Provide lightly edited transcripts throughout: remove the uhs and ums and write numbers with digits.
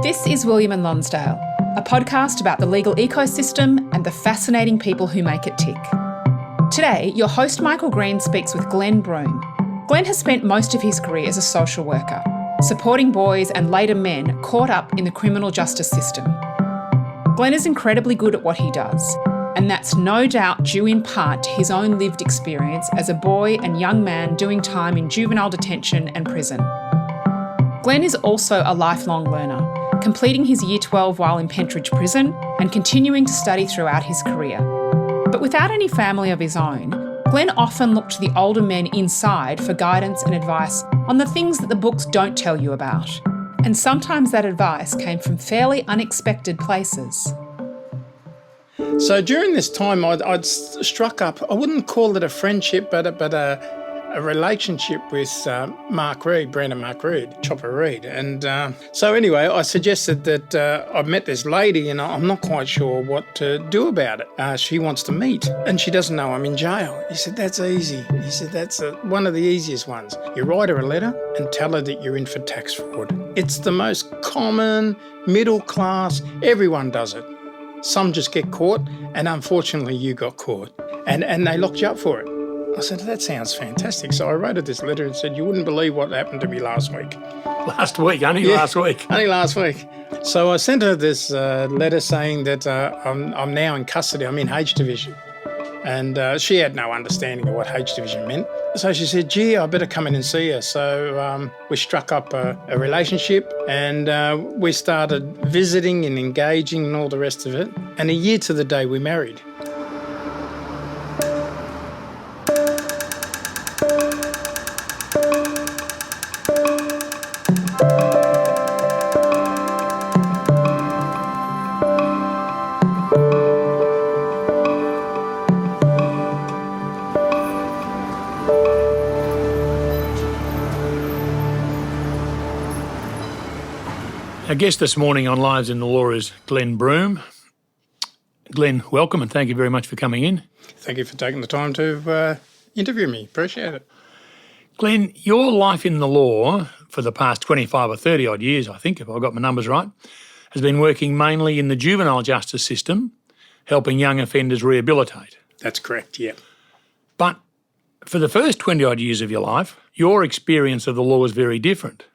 This is William and Lonsdale, a podcast about the legal ecosystem and the fascinating people who make it tick. Today, your host Michael Green speaks with Glenn Broome. Glenn has spent most of his career as a social worker, supporting boys and later men caught up in the criminal justice system. Glenn is incredibly good at what he does, and that's no doubt due in part to his own lived experience as a boy and young man doing time in juvenile detention and prison. Glenn is also a lifelong learner, completing his Year 12 while in Pentridge prison and continuing to study throughout his career. But without any family of his own, Glenn often looked to the older men inside for guidance and advice on the things that the books don't tell you about. And sometimes that advice came from fairly unexpected places. So during this time, I'd struck up, I wouldn't call it a friendship, but a relationship with Brandon Mark Reed, Chopper Reed. And so anyway, I suggested that I've met this lady and I'm not quite sure what to do about it. She wants to meet and she doesn't know I'm in jail. He said, that's easy. He said, that's one of the easiest ones. You write her a letter and tell her that you're in for tax fraud. It's the most common, middle class, everyone does it. Some just get caught, and unfortunately you got caught. And they locked you up for it. I said, that sounds fantastic. So I wrote her this letter and said, you wouldn't believe what happened to me last week. Last week? Only last week? Only last week. So I sent her this letter saying that I'm now in custody, I'm in H Division. And she had no understanding of what H Division meant. So she said, gee, I better come in and see her. So we struck up a relationship and we started visiting and engaging and all the rest of it. And a year to the day we married. Our guest this morning on Lives in the Law is Glenn Broome. Glenn, welcome and thank you very much for coming in. Thank you for taking the time to interview me. Appreciate it. Glenn, your life in the law for the past 25 or 30 odd years, I think, if I've got my numbers right, has been working mainly in the juvenile justice system, helping young offenders rehabilitate. That's correct, yeah. But for the first 20 odd years of your life, your experience of the law was very different.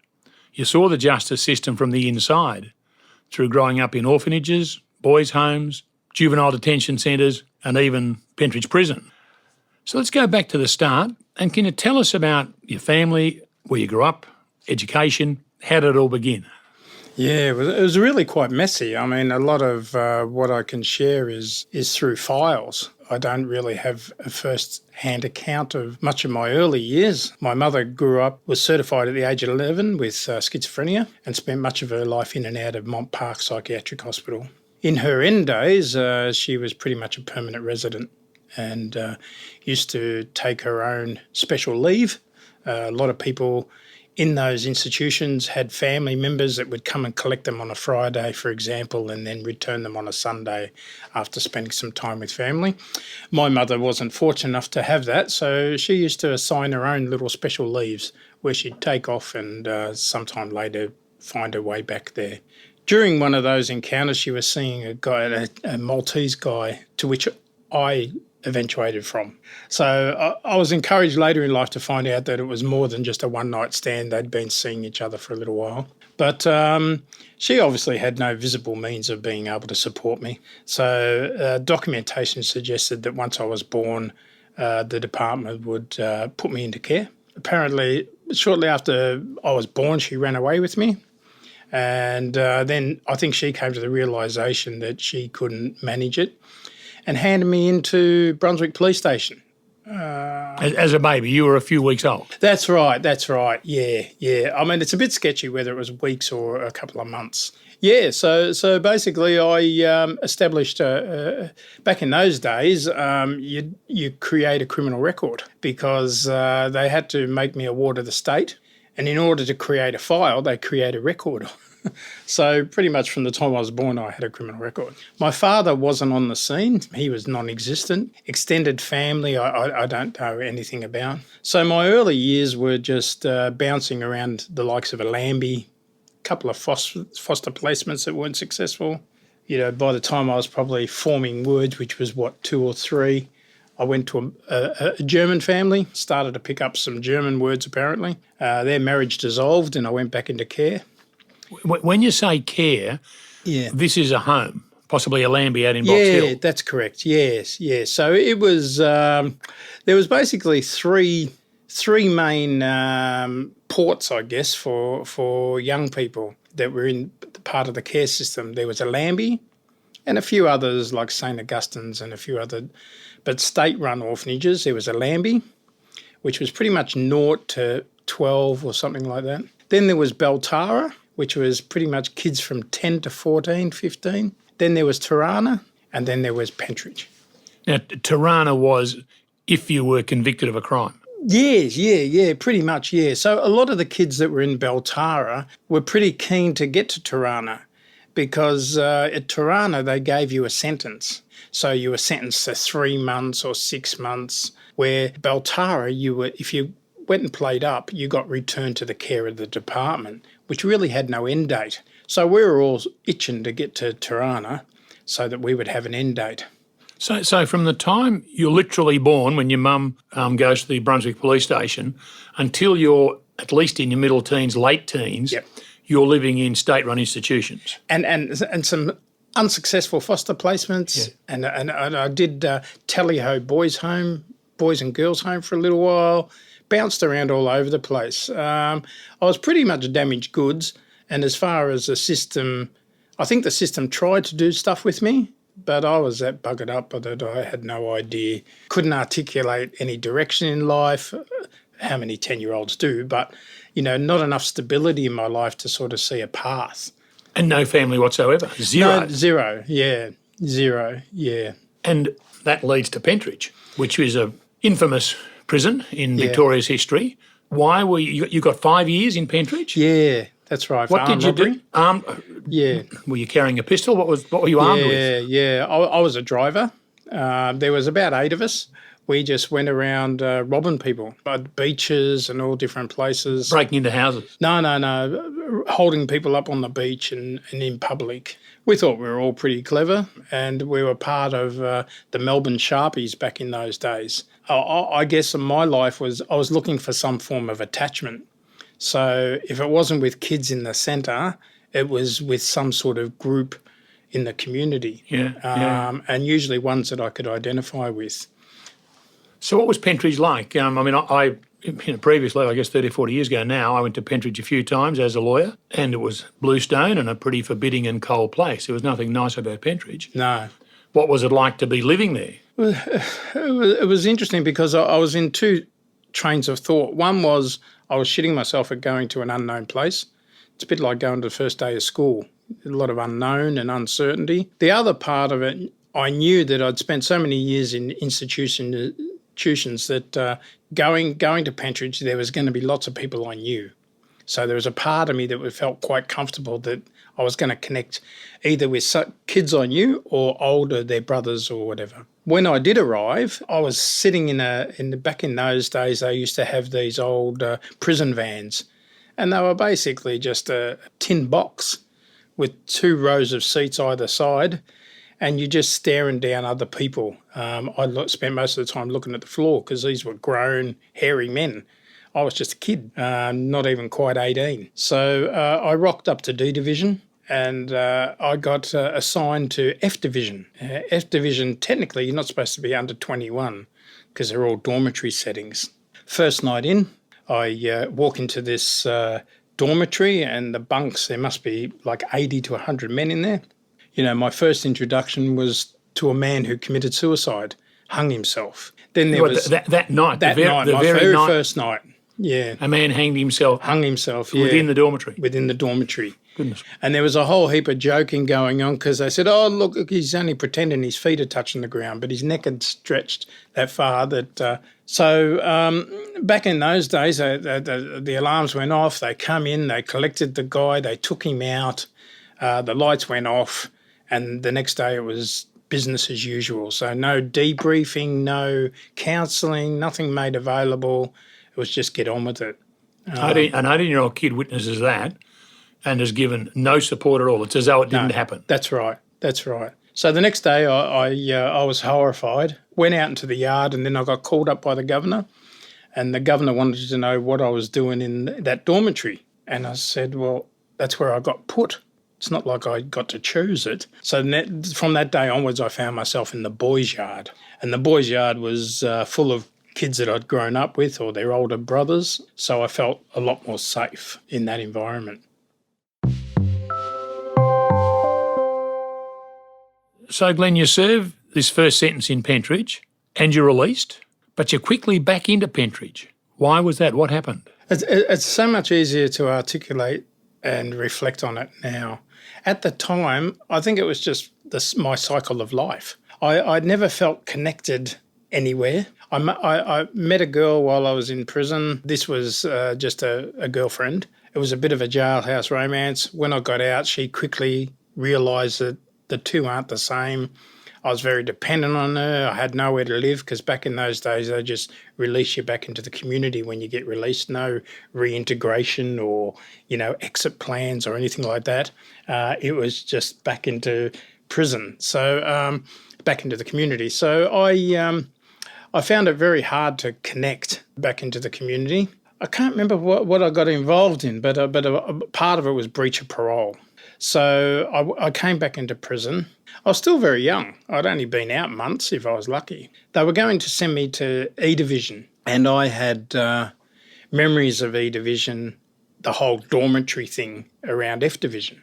You saw the justice system from the inside through growing up in orphanages, boys' homes, juvenile detention centres and even Pentridge prison. So let's go back to the start and can you tell us about your family, where you grew up, education, how did it all begin? Yeah, it was really quite messy. I mean, a lot of what I can share is through files. I don't really have a first-hand account of much of my early years. My mother was certified at the age of 11 with schizophrenia and spent much of her life in and out of Mont Park Psychiatric Hospital. In her end days, she was pretty much a permanent resident and used to take her own special leave. A lot of people in those institutions had family members that would come and collect them on a Friday, for example, and then return them on a Sunday after spending some time with family. My mother wasn't fortunate enough to have that, so she used to assign her own little special leaves where she'd take off and sometime later find her way back there. During one of those encounters, she was seeing a Maltese guy, to which I eventuated from. So I was encouraged later in life to find out that it was more than just a one-night stand. They'd been seeing each other for a little while. But she obviously had no visible means of being able to support me. So documentation suggested that once I was born, the department would put me into care. Apparently, shortly after I was born, she ran away with me. And then I think she came to the realisation that she couldn't manage it and handed me into Brunswick Police Station. As a baby, you were a few weeks old. That's right, yeah. I mean, it's a bit sketchy whether it was weeks or a couple of months. Yeah, so basically I established, back in those days, you create a criminal record because they had to make me a ward of the state. And in order to create a file, they create a record. So pretty much from the time I was born, I had a criminal record. My father wasn't on the scene. He was non-existent. Extended family, I don't know anything about. So my early years were just bouncing around the likes of a Lambie, couple of foster placements that weren't successful. By the time I was probably forming words, which was, 2 or 3, I went to a German family, started to pick up some German words apparently. Their marriage dissolved and I went back into care. When you say care, this is a home, possibly a Lambie out in Box Hill. Yeah, that's correct. Yes. So it was, there was basically three main ports, I guess, for young people that were in part of the care system. There was a Lambie and a few others like St Augustine's and a few other, but state-run orphanages. There was a Lambie, which was pretty much 0 to 12 or something like that. Then there was Beltara, which was pretty much kids from 10 to 14, 15. Then there was Tirana, and then there was Pentridge. Now, Tirana was if you were convicted of a crime. Yes, pretty much, yeah. So a lot of the kids that were in Beltara were pretty keen to get to Tirana because at Tirana they gave you a sentence. So you were sentenced to 3 months or 6 months, where Beltara, if you went and played up, you got returned to the care of the department, which really had no end date. So we were all itching to get to Tirana so that we would have an end date. So from the time you're literally born, when your mum goes to the Brunswick police station, until you're at least in your middle teens, late teens, you're living in state-run institutions. And some unsuccessful foster placements. And I did tally-ho boys and girls home for a little while, bounced around all over the place. I was pretty much damaged goods. And as far as the system, I think the system tried to do stuff with me, but I was that buggered up that I had no idea, couldn't articulate any direction in life, how many 10-year-olds do, but, not enough stability in my life to sort of see a path. And no family whatsoever? Zero? No, zero, yeah. And that leads to Pentridge, which is an infamous prison in Victoria's history. Why were you got 5 years in Pentridge? Yeah, that's right. What did you do? Were you carrying a pistol? What were you armed with? Yeah. I was a driver. There was about 8 of us. We just went around robbing people at beaches and all different places. Breaking into houses? No. Holding people up on the beach and in public. We thought we were all pretty clever and we were part of the Melbourne Sharpies back in those days. I guess in my life I was looking for some form of attachment. So if it wasn't with kids in the centre, it was with some sort of group in the community. And usually ones that I could identify with. So what was Pentridge like? I previously, I guess 30 or 40 years ago now, I went to Pentridge a few times as a lawyer, and it was bluestone and a pretty forbidding and cold place. There was nothing nice about Pentridge. No. What was it like to be living there? It was interesting because I was in 2 trains of thought. One was I was shitting myself at going to an unknown place. It's a bit like going to the first day of school. A lot of unknown and uncertainty. The other part of it, I knew that I'd spent so many years in institutions that going to Pentridge, there was going to be lots of people I knew. So there was a part of me that felt quite comfortable that I was going to connect either with kids I knew or older, their brothers or whatever. When I did arrive, I was sitting back in those days, they used to have these old prison vans, and they were basically just a tin box with 2 rows of seats either side, and you're just staring down other people. I spent most of the time looking at the floor because these were grown, hairy men. I was just a kid, not even quite 18. So I rocked up to D Division and I got assigned to F Division. F Division, technically, you're not supposed to be under 21 because they're all dormitory settings. First night in, I walk into this dormitory and the bunks, there must be like 80 to 100 men in there. My first introduction was to a man who committed suicide, hung himself. Then there was that night, my very first night. Yeah, a man hung himself within the dormitory. Within the dormitory. Goodness. And there was a whole heap of joking going on because they said, "Oh, look, he's only pretending his feet are touching the ground, but his neck had stretched that far that." Back in those days, the alarms went off. They come in, they collected the guy, they took him out. The lights went off. And the next day it was business as usual. So no debriefing, no counselling, nothing made available. It was just get on with it. An 18-year-old kid witnesses that. and has given no support at all. It's as though it didn't happen. That's right. That's right. So the next day I was horrified, went out into the yard, and then I got called up by the governor, and the governor wanted to know what I was doing in that dormitory. And I said, well, that's where I got put. It's not like I got to choose it. So from that day onwards, I found myself in the boys' yard. And the boys' yard was full of kids that I'd grown up with or their older brothers. So I felt a lot more safe in that environment. So, Glenn, you serve this first sentence in Pentridge and you're released, but you're quickly back into Pentridge. Why was that? What happened? It's so much easier to articulate and reflect on it now. At the time, I think it was just my cycle of life. I'd never felt connected anywhere. I met a girl while I was in prison. This was just a girlfriend. It was a bit of a jailhouse romance. When I got out, she quickly realised that the two aren't the same. I was very dependent on her. I had nowhere to live because back in those days, they just release you back into the community when you get released. No reintegration or, exit plans or anything like that. It was just back into prison. So back into the community. So I found it very hard to connect back into the community. I can't remember what I got involved in, but a part of it was breach of parole. So I came back into prison. I was still very young. I'd only been out months if I was lucky. They were going to send me to E Division, and I had memories of E Division, the whole dormitory thing around F Division,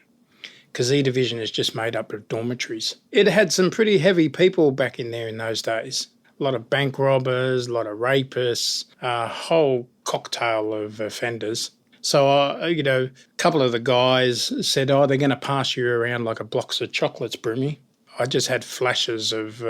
because E Division is just made up of dormitories. It had some pretty heavy people back in there in those days. A lot of bank robbers, a lot of rapists, a whole cocktail of offenders. So, a couple of the guys said, they're going to pass you around like a box of chocolates, Broome. I just had flashes of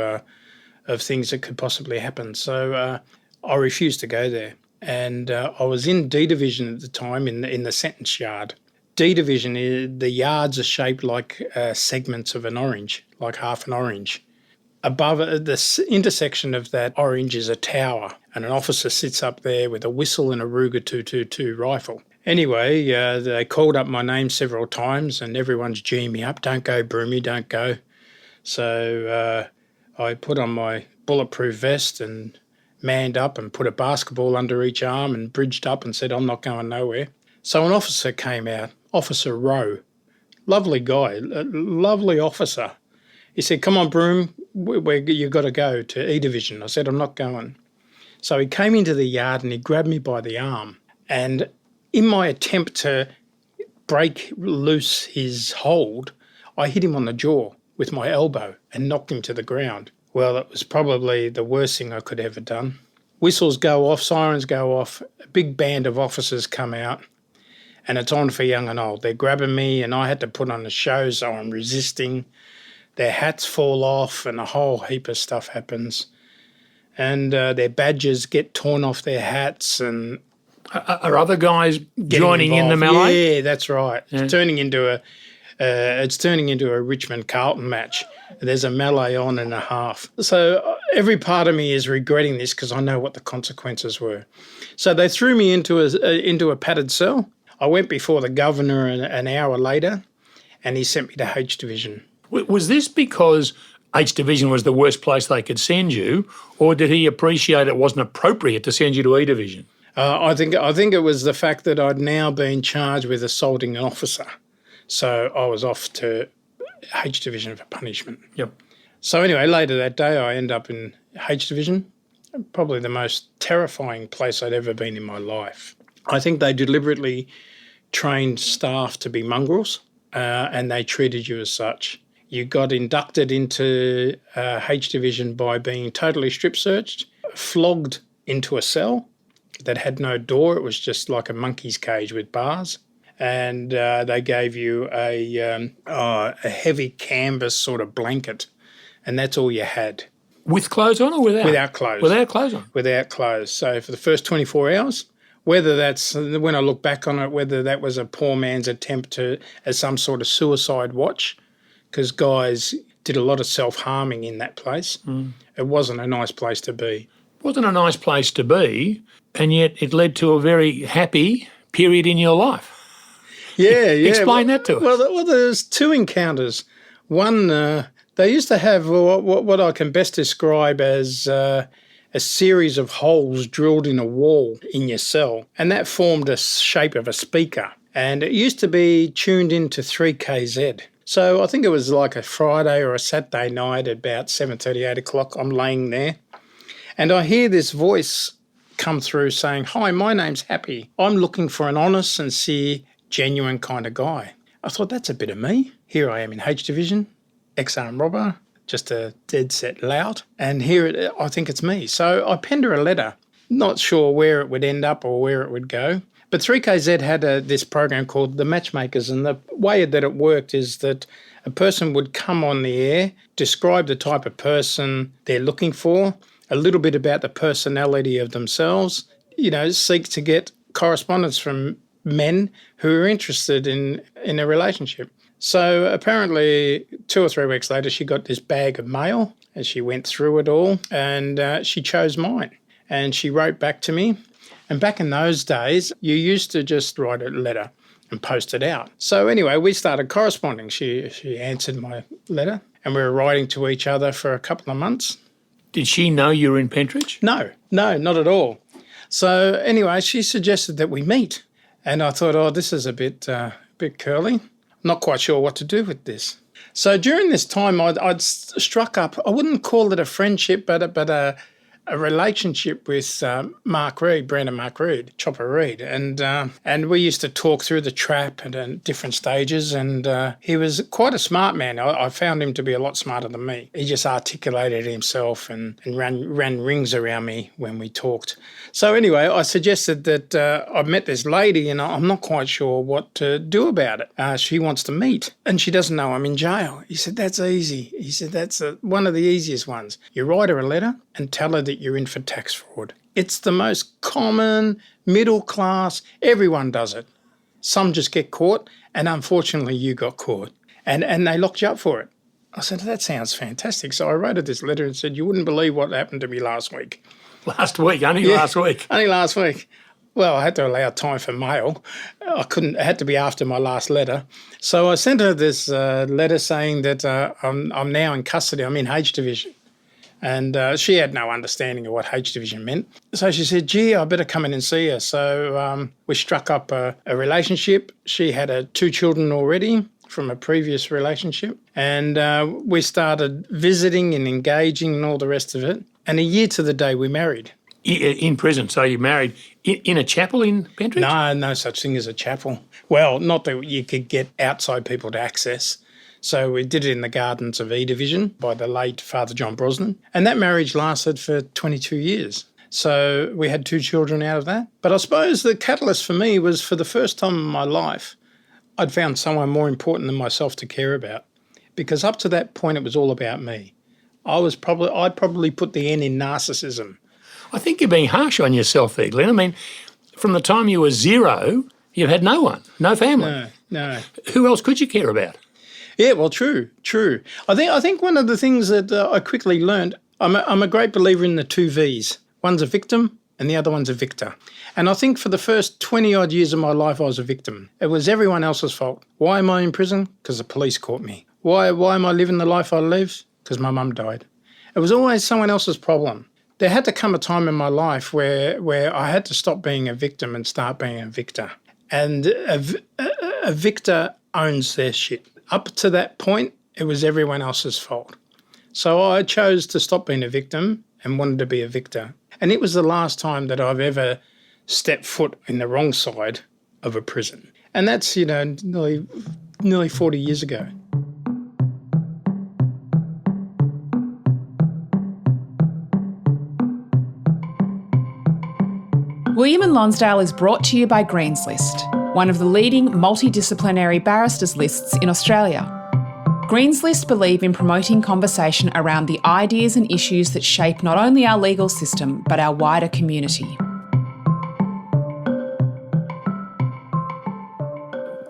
things that could possibly happen. So I refused to go there. And I was in D Division at the time in the sentence yard. D Division, the yards are shaped like segments of an orange, like half an orange. Above the intersection of that orange is a tower, and an officer sits up there with a whistle and a Ruger 222 rifle. Anyway, they called up my name several times and everyone's geeing me up, don't go, Broome, don't go. So I put on my bulletproof vest and manned up and put a basketball under each arm and bridged up and said, I'm not going nowhere. So an officer came out, Officer Rowe, lovely guy, lovely officer. He said, come on, Broome, you've got to go to E Division. I said, I'm not going. So he came into the yard and he grabbed me by the arm. And in my attempt to break loose his hold, I hit him on the jaw with my elbow and knocked him to the ground. Well, it was probably the worst thing I could ever done. Whistles go off, sirens go off, a big band of officers come out, and it's on for young and old. They're grabbing me and I had to put on a show, so I'm resisting. Their hats fall off and a whole heap of stuff happens. And their badges get torn off their hats. And are other guys joining involved. in the melee? Yeah, that's right. Yeah. It's turning into a Richmond Carlton match. There's a melee on and a half. So every part of me is regretting this because I know what the consequences were. So they threw me into a padded cell. I went before the governor an hour later, and he sent me to H Division. Was this because H Division was the worst place they could send you, or did he appreciate it wasn't appropriate to send you to E Division? I think it was the fact that I'd now been charged with assaulting an officer. So I was off to H Division for punishment. Yep. So anyway, later that day I end up in H Division, probably the most terrifying place I'd ever been in my life. I think they deliberately trained staff to be mongrels and they treated you as such. You got inducted into H Division by being totally strip searched, flogged into a cell that had no door. It was just like a monkey's cage with bars. And they gave you a heavy canvas sort of blanket, and that's all you had. With clothes on or without? Without clothes. Without clothes on? Without clothes. So for the first 24 hours, whether that's, when I look back on it, whether that was a poor man's attempt as some sort of suicide watch, because guys did a lot of self-harming in that place. It wasn't a nice place to be. It wasn't a nice place to be, and yet it led to a very happy period in your life. Yeah, yeah. Explain that to us. Well, there's two encounters. One, they used to have what I can best describe as a series of holes drilled in a wall in your cell, and that formed a shape of a speaker. And it used to be tuned into 3KZ. So I think it was like a Friday or a Saturday night at about 7:30, 8 o'clock. I'm laying there, and I hear this voice come through saying, "Hi, my name's Happy. I'm looking for an honest, sincere, genuine kind of guy." I thought, that's a bit of me. Here I am in H Division, ex-armed robber, just a dead set lout, and here I think it's me. So I penned her a letter, not sure where it would end up or where it would go. But 3KZ had this program called The Matchmakers, and the way that it worked is that a person would come on the air, describe the type of person they're looking for, a little bit about the personality of themselves, seek to get correspondence from men who are interested in a relationship. So apparently 2 or 3 weeks later, she got this bag of mail and she went through it all, and she chose mine. And she wrote back to me. And back in those days, you used to just write a letter and post it out. So anyway, we started corresponding. She answered my letter, and we were writing to each other for a couple of months. Did she know you were in Pentridge? No, not at all. So anyway, she suggested that we meet. And I thought, this is a bit curly. Not quite sure what to do with this. So during this time, I'd struck up, I wouldn't call it a friendship, but a relationship with Brandon Mark Reed, Chopper Reed. And we used to talk through the trap and different stages, and he was quite a smart man. I found him to be a lot smarter than me. He just articulated himself and ran rings around me when we talked. So anyway, I suggested that I've met this lady and I'm not quite sure what to do about it. She wants to meet and she doesn't know I'm in jail. He said, that's easy. He said, that's one of the easiest ones. You write her a letter and tell her that you're in for tax fraud. It's the most common, middle class, everyone does it. Some just get caught, and unfortunately you got caught. And they locked you up for it. I said, that sounds fantastic. So I wrote her this letter and said, you wouldn't believe what happened to me last week. Last week? Only last week? Only last week. Well, I had to allow time for mail. It had to be after my last letter. So I sent her this letter saying that I'm now in custody. I'm in H Division. And she had no understanding of what H Division meant. So she said, gee, I better come in and see her. So we struck up a relationship. She had 2 children already from a previous relationship. And we started visiting and engaging and all the rest of it. And a year to the day we married. In prison, so you married in a chapel in Pentridge? No such thing as a chapel. Well, not that you could get outside people to access. So we did it in the gardens of E Division by the late Father John Brosnan. And that marriage lasted for 22 years. So we had 2 children out of that. But I suppose the catalyst for me was, for the first time in my life, I'd found someone more important than myself to care about. Because up to that point, it was all about me. I'd probably put the N in narcissism. I think you're being harsh on yourself there, Glenn. I mean, from the time you were 0, you've had no one, no family. No. Who else could you care about? Yeah, well, true. I think one of the things that I quickly learned, I'm a great believer in the 2 Vs. One's a victim and the other one's a victor. And I think for the first 20-odd years of my life, I was a victim. It was everyone else's fault. Why am I in prison? Because the police caught me. Why am I living the life I live? Because my mum died. It was always someone else's problem. There had to come a time in my life where I had to stop being a victim and start being a victor. And a victor owns their shit. Up to that point, it was everyone else's fault. So I chose to stop being a victim and wanted to be a victor. And it was the last time that I've ever stepped foot in the wrong side of a prison. And that's, nearly 40 years ago. William and Lonsdale is brought to you by Green's List, one of the leading multidisciplinary barristers lists in Australia. Green's List believe in promoting conversation around the ideas and issues that shape not only our legal system, but our wider community.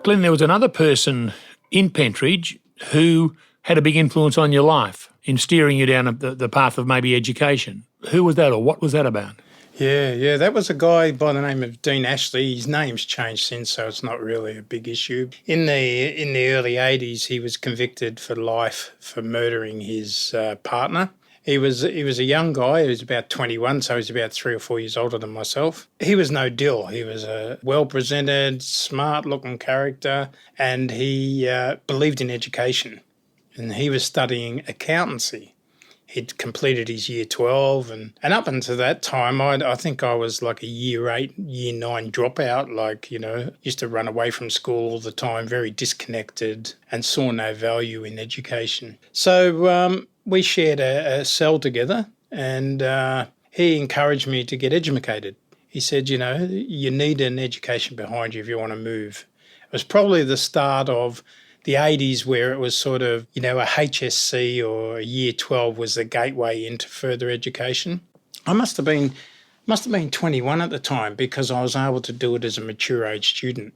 Glenn, there was another person in Pentridge who had a big influence on your life in steering you down the path of maybe education. Who was that, or what was that about? Yeah. That was a guy by the name of Dean Ashley. His name's changed since, so it's not really a big issue. In the early 80s, he was convicted for life for murdering his partner. He was a young guy. He was about 21, so he's about 3 or 4 years older than myself. He was no dill. He was a well-presented, smart-looking character, and he believed in education. And he was studying accountancy. He'd completed his year 12 and up until that time, I think I was like a year 8, year 9 dropout, used to run away from school all the time, very disconnected and saw no value in education. So we shared a cell together and he encouraged me to get educated. He said, you need an education behind you if you want to move. It was probably the start of the 80s where it was sort of, a HSC or a year 12 was the gateway into further education. I must have been 21 at the time because I was able to do it as a mature age student.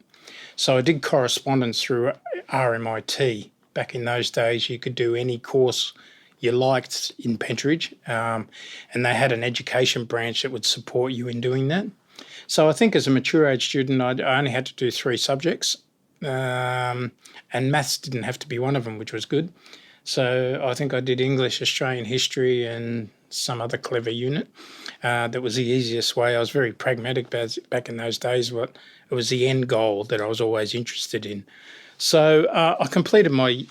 So I did correspondence through RMIT. Back in those days, you could do any course you liked in Pentridge, and they had an education branch that would support you in doing that. So I think as a mature age student, I only had to do 3 subjects. And maths didn't have to be one of them, which was good. So I think I did English, Australian history and some other clever unit. That was the easiest way. I was very pragmatic back in those days. It was the end goal that I was always interested in. So I completed my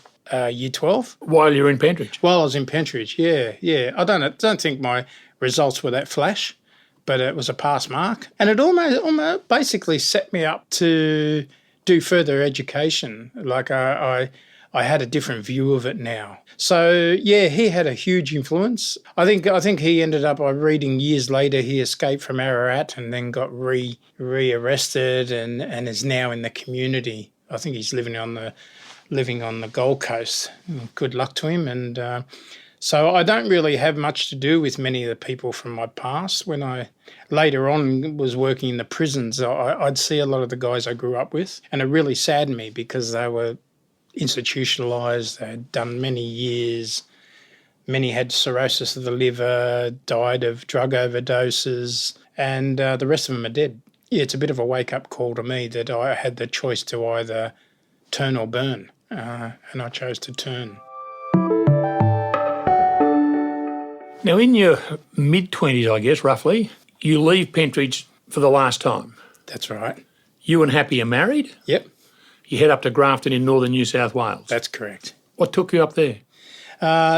year 12. While you were in Pentridge? While I was in Pentridge, yeah. I don't think my results were that flash, but it was a pass mark. And it almost basically set me up to do further education. Like I had a different view of it now. So yeah, he had a huge influence. I think he ended up reading years later. He escaped from Ararat and then got rearrested and is now in the community. I think he's living on the Gold Coast. Good luck to him. And so I don't really have much to do with many of the people from my past. When I later on was working in the prisons, I'd see a lot of the guys I grew up with, and it really saddened me because they were institutionalised. They had done many years. Many had cirrhosis of the liver, died of drug overdoses, and the rest of them are dead. Yeah, it's a bit of a wake-up call to me that I had the choice to either turn or burn, and I chose to turn. Now, in your mid-20s, I guess, roughly, you leave Pentridge for the last time. That's right. You and Happy are married? Yep. You head up to Grafton in northern New South Wales. That's correct. What took you up there?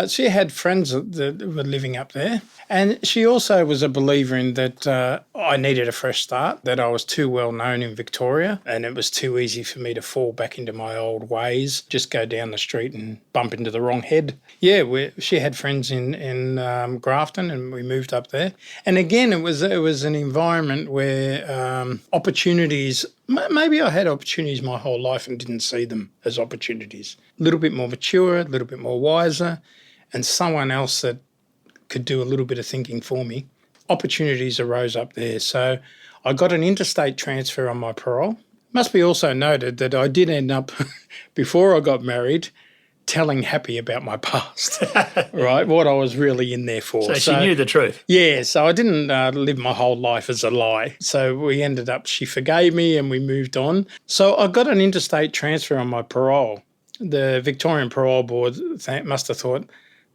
She had friends that were living up there, and she also was a believer in that I needed a fresh start, that I was too well known in Victoria, and it was too easy for me to fall back into my old ways, just go down the street and bump into the wrong head. Yeah, she had friends in Grafton, and we moved up there. And again, it was an environment where opportunities. Maybe I had opportunities my whole life and didn't see them as opportunities. A little bit more mature, a little bit more wiser, and someone else that could do a little bit of thinking for me. Opportunities arose up there. So I got an interstate transfer on my parole. Must be also noted that I did end up, before I got married, telling Happy about my past, right, what I was really in there for. So she knew the truth. Yeah, so I didn't live my whole life as a lie. So we ended up, she forgave me and we moved on. So I got an interstate transfer on my parole. The Victorian Parole Board must have thought,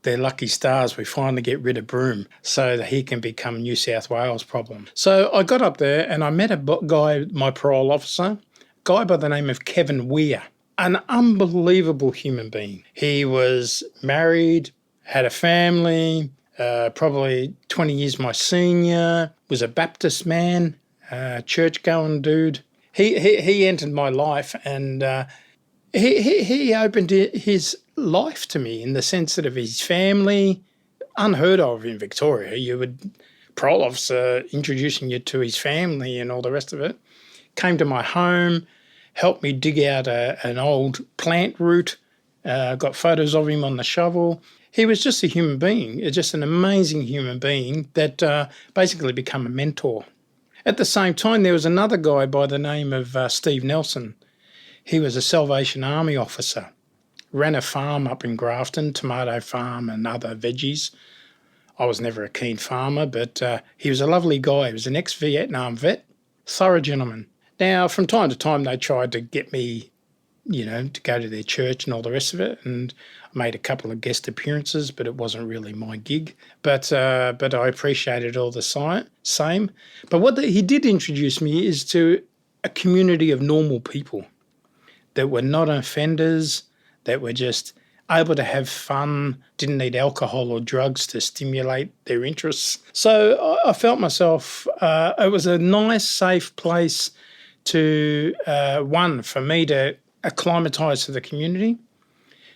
they're lucky stars, we finally get rid of Broome so that he can become New South Wales problem. So I got up there and I met a guy, my parole officer, a guy by the name of Kevin Weir. An unbelievable human being. He was married, had a family, probably 20 years my senior, was a Baptist man, church-going dude. He entered my life and he opened his life to me in the sense that of his family, unheard of in Victoria. You would, parole officer introducing you to his family and all the rest of it, came to my home, helped me dig out an old plant root, got photos of him on the shovel. He was just a human being, just an amazing human being that basically became a mentor. At the same time, there was another guy by the name of Steve Nelson. He was a Salvation Army officer, ran a farm up in Grafton, tomato farm and other veggies. I was never a keen farmer, but he was a lovely guy. He was an ex-Vietnam vet, thorough gentleman. Now, from time to time, they tried to get me, to go to their church and all the rest of it, and I made a couple of guest appearances, but it wasn't really my gig. But I appreciated all the same. But what he did introduce me is to a community of normal people that were not offenders, that were just able to have fun, didn't need alcohol or drugs to stimulate their interests. So I felt myself, it was a nice, safe place to, for me to acclimatise to the community.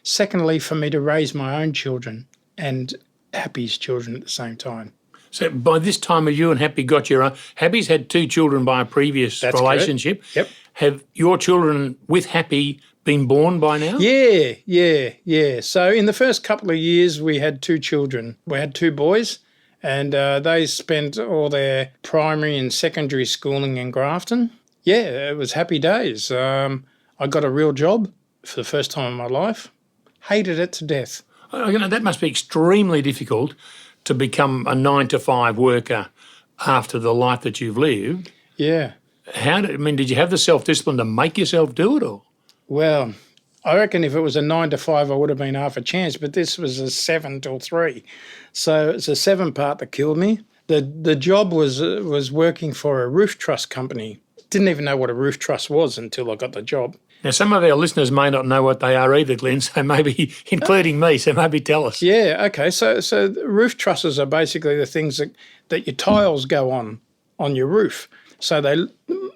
Secondly, for me to raise my own children and Happy's children at the same time. So by this time, have you and Happy got your own? Happy's had 2 children by a previous relationship. Correct. Yep. Have your children with Happy been born by now? Yeah. So in the first couple of years, we had 2 children. We had 2 boys, and they spent all their primary and secondary schooling in Grafton. Yeah, it was happy days. I got a real job for the first time in my life. Hated it to death. That must be extremely difficult to become a 9-to-5 worker after the life that you've lived. Yeah. Did you have the self-discipline to make yourself do it all? Well, I reckon if it was a 9-to-5, I would have been half a chance, but this was a 7 till 3. So it's a 7 part that killed me. The job was working for a roof truss company. Didn't even know what a roof truss was until I got the job. Now, some of our listeners may not know what they are either, Glenn, so maybe, including me, so maybe tell us. Yeah, okay. So roof trusses are basically the things that your tiles go on your roof. So they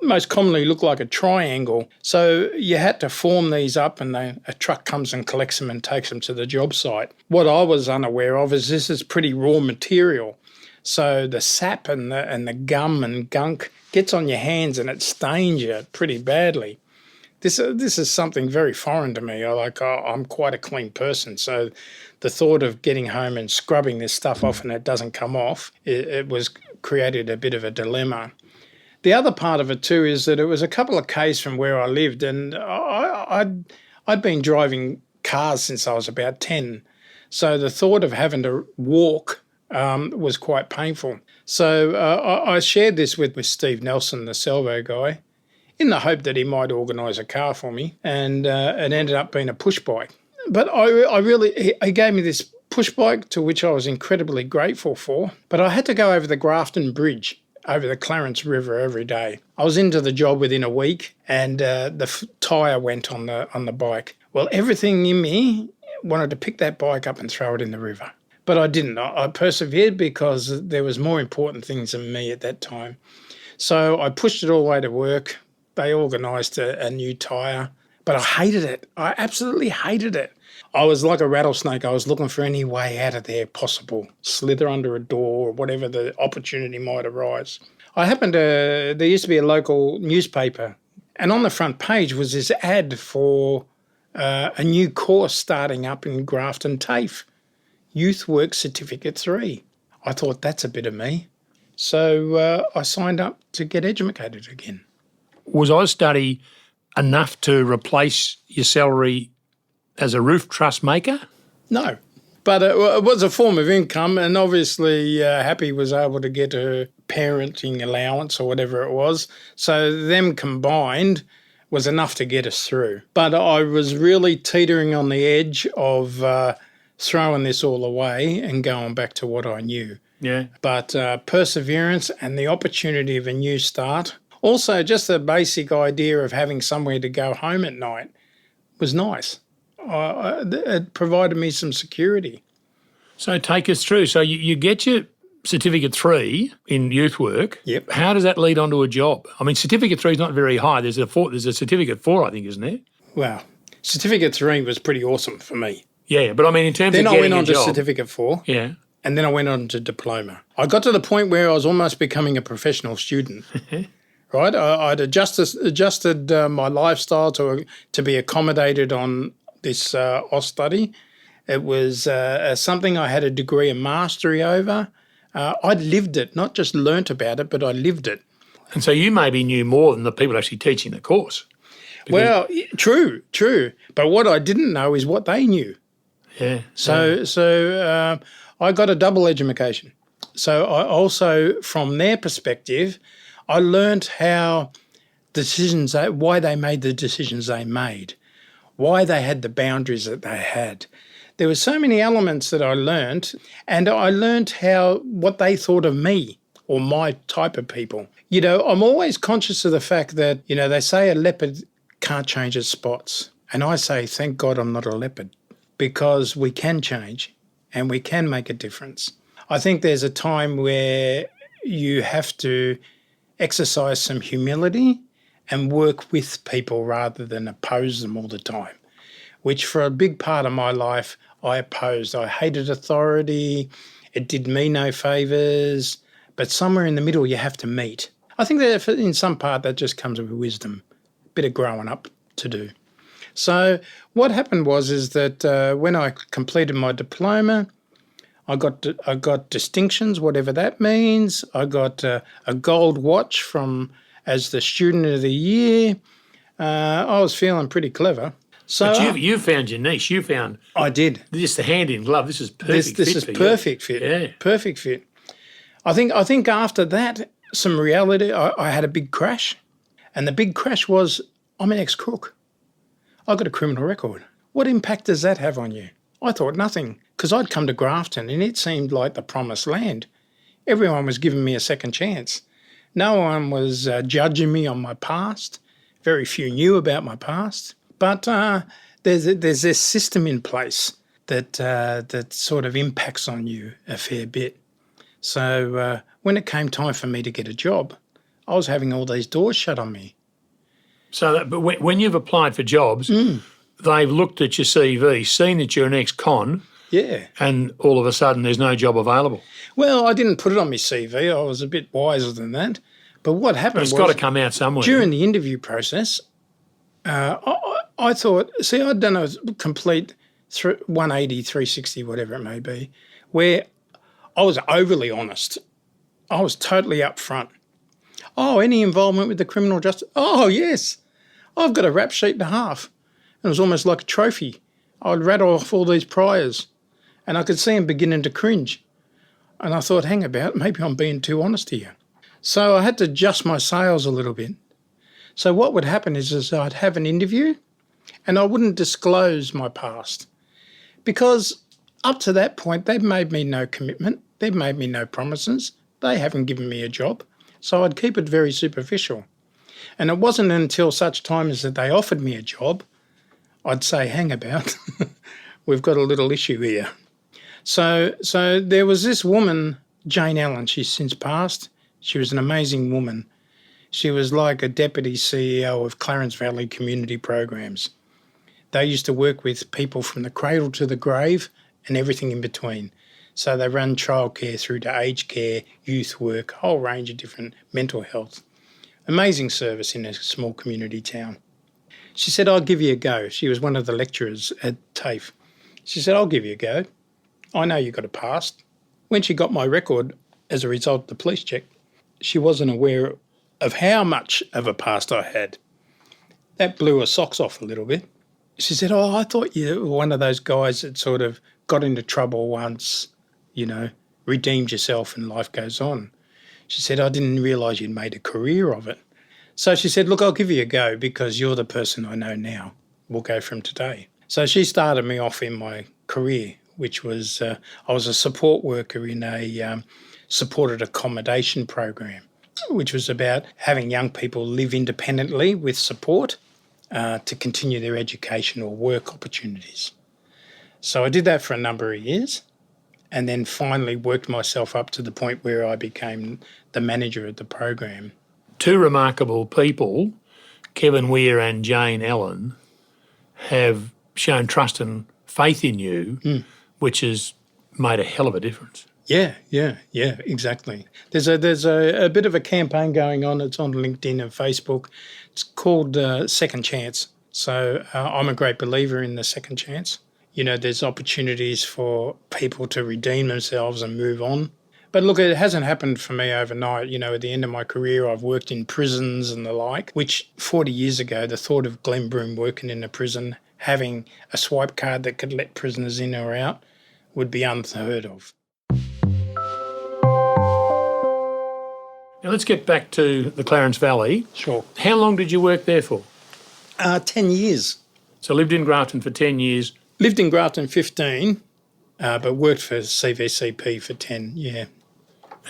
most commonly look like a triangle. So you had to form these up, and a truck comes and collects them and takes them to the job site. What I was unaware of is this is pretty raw material. So the sap and the gum and gunk gets on your hands and it stains you pretty badly. This is something very foreign to me. I'm quite a clean person, so the thought of getting home and scrubbing this stuff off and it doesn't come off, it was created a bit of a dilemma. The other part of it too is that it was a couple of k's from where I lived, and I'd been driving cars since I was about 10, so the thought of having to walk was quite painful. So I shared this with Steve Nelson, the Salvo guy, in the hope that he might organise a car for me, and it ended up being a push bike. But he gave me this push bike, to which I was incredibly grateful for, but I had to go over the Grafton Bridge, over the Clarence River every day. I was into the job within a week, and the tyre went on the bike. Well, everything in me wanted to pick that bike up and throw it in the river. But I didn't. I persevered because there was more important things than me at that time. So I pushed it all the way to work. They organised a new tyre, but I hated it. I absolutely hated it. I was like a rattlesnake. I was looking for any way out of there possible, slither under a door or whatever the opportunity might arise. There used to be a local newspaper, and on the front page was this ad for a new course starting up in Grafton TAFE, Youth Work Certificate 3. I thought, that's a bit of me. So I signed up to get educated again. Was Austudy enough to replace your salary as a roof truss maker? No, but it was a form of income, and obviously Happy was able to get her parenting allowance or whatever it was. So them combined was enough to get us through. But I was really teetering on the edge of throwing this all away and going back to what I knew. Yeah. But perseverance and the opportunity of a new start, also just the basic idea of having somewhere to go home at night was nice. It provided me some security. So take us through. So you get your Certificate 3 in youth work. Yep. How does that lead on to a job? I mean, Certificate 3 is not very high. There's a Certificate 4, I think, isn't there? Well, Certificate 3 was pretty awesome for me. Yeah, but I mean, in terms then of getting a job. Then I went on to Certificate 4. Yeah. And then I went on to Diploma. I got to the point where I was almost becoming a professional student. Right? I'd adjusted my lifestyle to be accommodated on this Austudy. It was something I had a degree of mastery over. I'd lived it, not just learnt about it, but I lived it. And so you maybe knew more than the people actually teaching the course. Well, true. But what I didn't know is what they knew. Yeah. So I got a double education. So I also, from their perspective, I learnt how why they made the decisions they made, why they had the boundaries that they had. There were so many elements that I learnt, and I learnt what they thought of me or my type of people. I'm always conscious of the fact that, they say a leopard can't change its spots. And I say, thank God I'm not a leopard, because we can change and we can make a difference. I think there's a time where you have to exercise some humility and work with people rather than oppose them all the time, which for a big part of my life I opposed. I hated authority. It did me no favours. But somewhere in the middle you have to meet. I think that in some part that just comes with wisdom, a bit of growing up to do. So what happened is that when I completed my diploma, I got distinctions, whatever that means. I got a gold watch as the student of the year. I was feeling pretty clever. So but you found your niche. I did. Just the hand in glove. This is perfect. This is perfect fit. Yeah. Perfect fit. I think after that, some reality. I had a big crash, and the big crash was I'm an ex-crook. I got a criminal record. What impact does that have on you? I thought nothing, because I'd come to Grafton and it seemed like the promised land. Everyone was giving me a second chance. No one was judging me on my past. Very few knew about my past. But there's this system in place that sort of impacts on you a fair bit. So when it came time for me to get a job, I was having all these doors shut on me. So, but when you've applied for jobs, they've looked at your CV, seen that you're an ex-con, yeah, and all of a sudden there's no job available. Well, I didn't put it on my CV. I was a bit wiser than that. But what happened It's got to come out somewhere. During the interview process, I thought, I'd done a complete 180, 360, whatever it may be, where I was overly honest. I was totally upfront. Oh, any involvement with the criminal justice? Oh, yes. I've got a rap sheet and a half. It was almost like a trophy. I'd rattle off all these priors, and I could see him beginning to cringe. And I thought, hang about, maybe I'm being too honest here. So I had to adjust my sails a little bit. So what would happen is I'd have an interview and I wouldn't disclose my past, because up to that point, they've made me no commitment. They've made me no promises. They haven't given me a job. So I'd keep it very superficial. And it wasn't until such time as that they offered me a job, I'd say, hang about, we've got a little issue here. So there was this woman, Jane Allen, she's since passed. She was an amazing woman. She was like a deputy CEO of Clarence Valley Community Programs. They used to work with people from the cradle to the grave and everything in between. So they run childcare through to aged care, youth work, a whole range of different mental health. Amazing service in a small community town. She said, I'll give you a go. She was one of the lecturers at TAFE. She said, I'll give you a go. I know you got a past. When she got my record as a result of the police check, she wasn't aware of how much of a past I had. That blew her socks off a little bit. She said, I thought you were one of those guys that sort of got into trouble once, redeemed yourself and life goes on. She said, I didn't realise you'd made a career of it. So she said, look, I'll give you a go because you're the person I know now. We'll go from today. So she started me off in my career, which was I was a support worker in a supported accommodation program, which was about having young people live independently with support to continue their education or work opportunities. So I did that for a number of years and then finally worked myself up to the point where I became the manager of the program. Two remarkable people, Kevin Weir and Jane Allen, have shown trust and faith in you, which has made a hell of a difference. Yeah, exactly. There's a bit of a campaign going on. It's on LinkedIn and Facebook. It's called Second Chance. So I'm a great believer in the second chance. There's opportunities for people to redeem themselves and move on. But look, it hasn't happened for me overnight. At the end of my career, I've worked in prisons and the like, which 40 years ago, the thought of Glenn Broome working in a prison, having a swipe card that could let prisoners in or out, would be unheard of. Now let's get back to the Clarence Valley. Sure. How long did you work there for? 10 years. So lived in Grafton for 10 years. Lived in Grafton 15, but worked for CVCP for 10, yeah.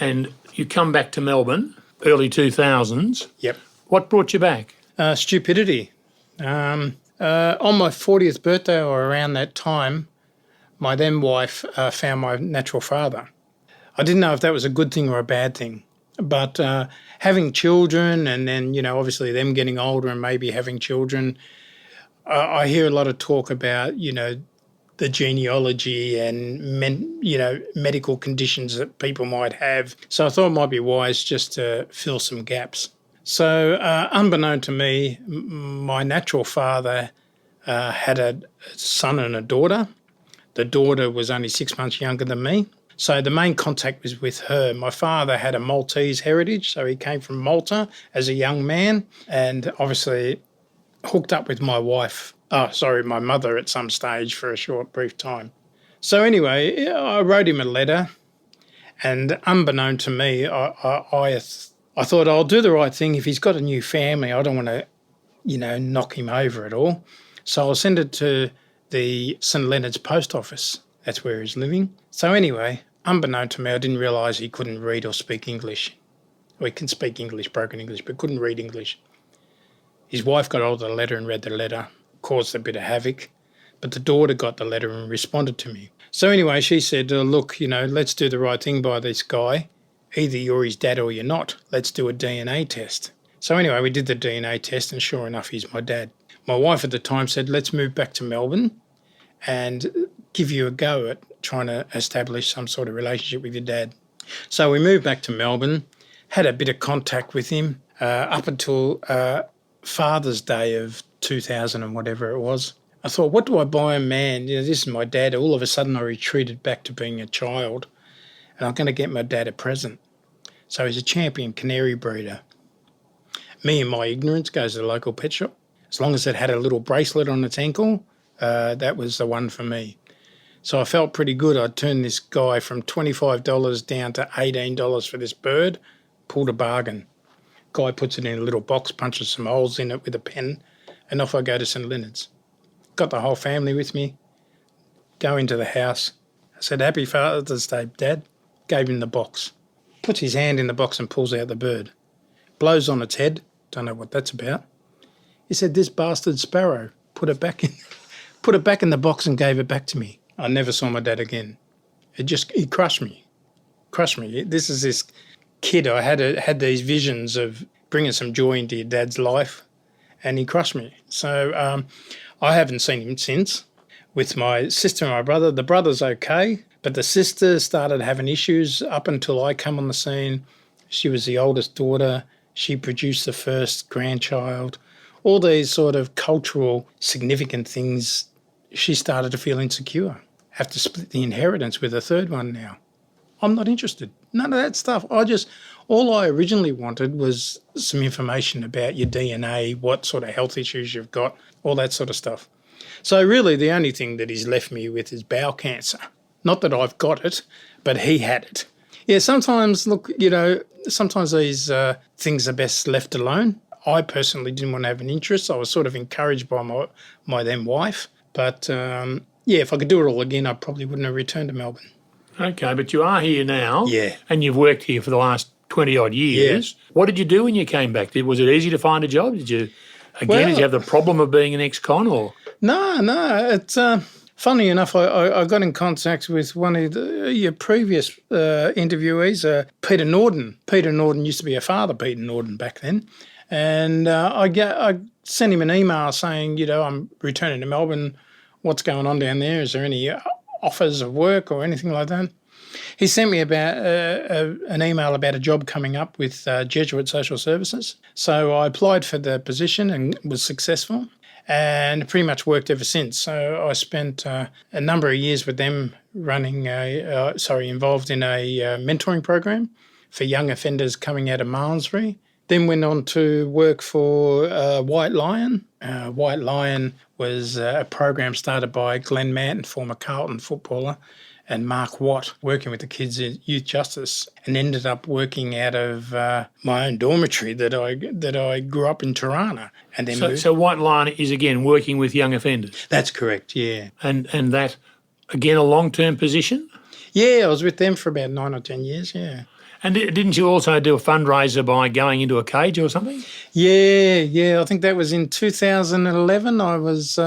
And you come back to Melbourne, early 2000s. Yep. What brought you back? Stupidity. On my 40th birthday or around that time, my then wife found my natural father. I didn't know if that was a good thing or a bad thing, but having children and then, obviously them getting older and maybe having children, I hear a lot of talk about, the genealogy and, medical conditions that people might have. So I thought it might be wise just to fill some gaps. So unbeknown to me, my natural father had a son and a daughter. The daughter was only 6 months younger than me. So the main contact was with her. My father had a Maltese heritage, so he came from Malta as a young man and obviously hooked up with my mother at some stage for a short, brief time. So anyway, I wrote him a letter and unbeknown to me, I thought I'll do the right thing. If he's got a new family, I don't want to, knock him over at all. So I'll send it to the St Leonard's post office. That's where he's living. So anyway, unbeknown to me, I didn't realise he couldn't read or speak English. Well, he can speak English, broken English, but couldn't read English. His wife got hold of the letter and read the letter, caused a bit of havoc, but the daughter got the letter and responded to me. So anyway, she said, look, let's do the right thing by this guy. Either you're his dad or you're not. Let's do a DNA test. So anyway, we did the DNA test and sure enough, he's my dad. My wife at the time said, let's move back to Melbourne and give you a go at trying to establish some sort of relationship with your dad. So we moved back to Melbourne, had a bit of contact with him up until Father's Day of 2000 and whatever it was. I thought, what do I buy a man? This is my dad. All of a sudden I retreated back to being a child and I'm going to get my dad a present. So he's a champion canary breeder. Me in my ignorance goes to the local pet shop. As long as it had a little bracelet on its ankle, that was the one for me. So I felt pretty good. I'd turned this guy from $25 down to $18 for this bird, pulled a bargain. Guy puts it in a little box, punches some holes in it with a pen, and off I go to St Leonard's. Got the whole family with me, go into the house. I said, Happy Father's Day, Dad. Gave him the box. Puts his hand in the box and pulls out the bird. Blows on its head. Don't know what that's about. He said, this bastard sparrow put it back in the box and gave it back to me. I never saw my dad again. He crushed me. This is this kid. I had these visions of bringing some joy into your dad's life, and he crushed me. So I haven't seen him since. With my sister and my brother, the brother's okay, but the sister started having issues up until I come on the scene. She was the oldest daughter. She produced the first grandchild. All these sort of cultural significant things, she started to feel insecure. Have to split the inheritance with a third one now. I'm not interested. None of that stuff. All I originally wanted was some information about your DNA, what sort of health issues you've got, all that sort of stuff. So really the only thing that he's left me with is bowel cancer. Not that I've got it, but he had it. Yeah, sometimes, look, sometimes these things are best left alone. I personally didn't want to have an interest. I was sort of encouraged by my then wife. But, if I could do it all again, I probably wouldn't have returned to Melbourne. Okay, but you are here now. Yeah. And you've worked here for the last 20-odd years. Yeah. What did you do when you came back? Was it easy to find a job? Did you have the problem of being an ex-con or...? No. It's funny enough, I got in contact with one of your previous interviewees, Peter Norden. Peter Norden used to be a father, Peter Norden, back then. And I sent him an email saying, I'm returning to Melbourne. What's going on down there? Is there any offers of work or anything like that? He sent me about an email about a job coming up with Jesuit Social Services. So I applied for the position and was successful and pretty much worked ever since. So I spent a number of years with them involved in a mentoring program for young offenders coming out of Malmesbury. Then went on to work for White Lion. White Lion was a program started by Glenn Manton, former Carlton footballer, and Mark Watt working with the kids in youth justice, and ended up working out of my own dormitory that I grew up in Tirana. And then So White Lion is, again, working with young offenders? That's correct, yeah. And that, again, a long-term position? Yeah, I was with them for about 9 or 10 years, yeah. And didn't you also do a fundraiser by going into a cage or something? Yeah. I think that was in 2011. I was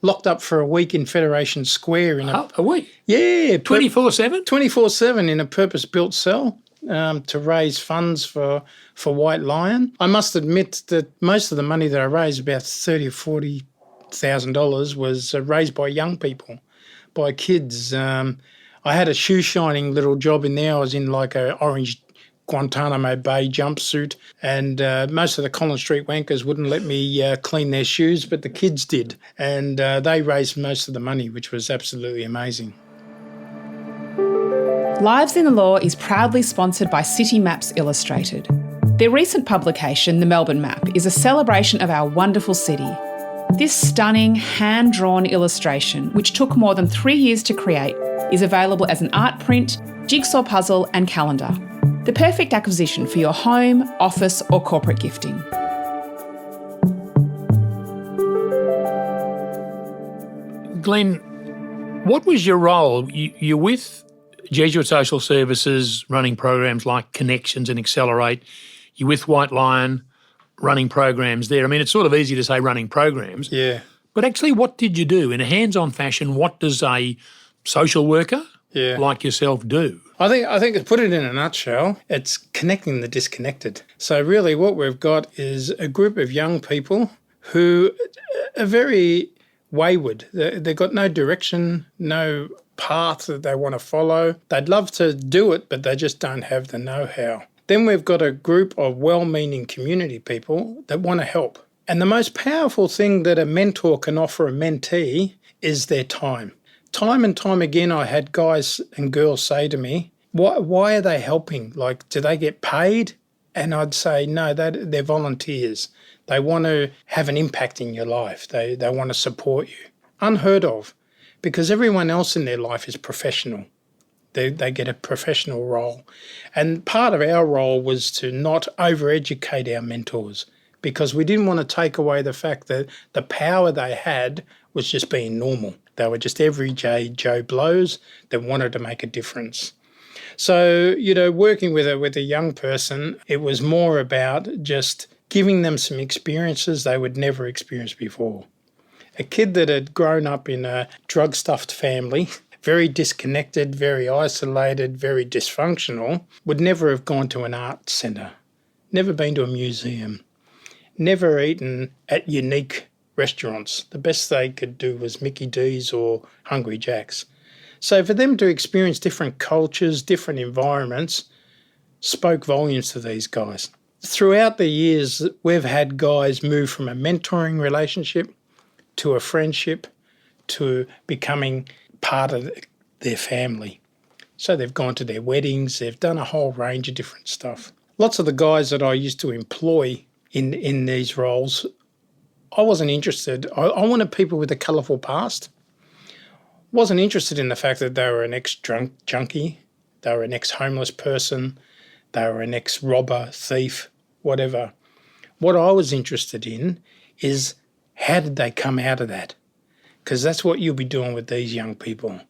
locked up for a week in Federation Square. A week? Yeah. 24/7? 24/7 in a purpose-built cell to raise funds for White Lion. I must admit that most of the money that I raised, about $30,000 or $40,000, was raised by young people, by kids. I had a shoe-shining little job in there. I was in like a orange Guantanamo Bay jumpsuit, and most of the Collins Street wankers wouldn't let me clean their shoes, but the kids did. And they raised most of the money, which was absolutely amazing. Lives in the Law is proudly sponsored by City Maps Illustrated. Their recent publication, The Melbourne Map, is a celebration of our wonderful city. This stunning, hand-drawn illustration, which took more than 3 years to create, is available as an art print, jigsaw puzzle and calendar. The perfect acquisition for your home, office or corporate gifting. Glenn, what was your role? You're with Jesuit Social Services running programs like Connections and Accelerate. You're with White Lion running programs there. I mean, it's sort of easy to say running programs. Yeah. But actually, what did you do? In a hands-on fashion, what does a social worker like yourself do? I think to put it in a nutshell, it's connecting the disconnected. So really what we've got is a group of young people who are very wayward. They've got no direction, no path that they want to follow. They'd love to do it, but they just don't have the know-how. Then we've got a group of well-meaning community people that want to help. And the most powerful thing that a mentor can offer a mentee is their time. Time and time again, I had guys and girls say to me, why are they helping? Like, do they get paid? And I'd say, no, they're volunteers. They want to have an impact in your life. They want to support you. Unheard of, because everyone else in their life is professional. They get a professional role. And part of our role was to not overeducate our mentors, because we didn't want to take away the fact that the power they had was just being normal. They were just everyday Joe Blows that wanted to make a difference. So, working with a young person, it was more about just giving them some experiences they would never experience before. A kid that had grown up in a drug-stuffed family, very disconnected, very isolated, very dysfunctional, would never have gone to an art centre, never been to a museum, never eaten at unique restaurants. The best they could do was Mickey D's or Hungry Jack's. So for them to experience different cultures, different environments, spoke volumes to these guys. Throughout the years, we've had guys move from a mentoring relationship to a friendship to becoming part of their family. So they've gone to their weddings, they've done a whole range of different stuff. Lots of the guys that I used to employ in these roles, I wasn't interested. I wanted people with a colourful past. Wasn't interested in the fact that they were an ex-junkie, they were an ex-homeless person, they were an ex-robber, thief, whatever. What I was interested in is how did they come out of that? Because that's what you'll be doing with these young people.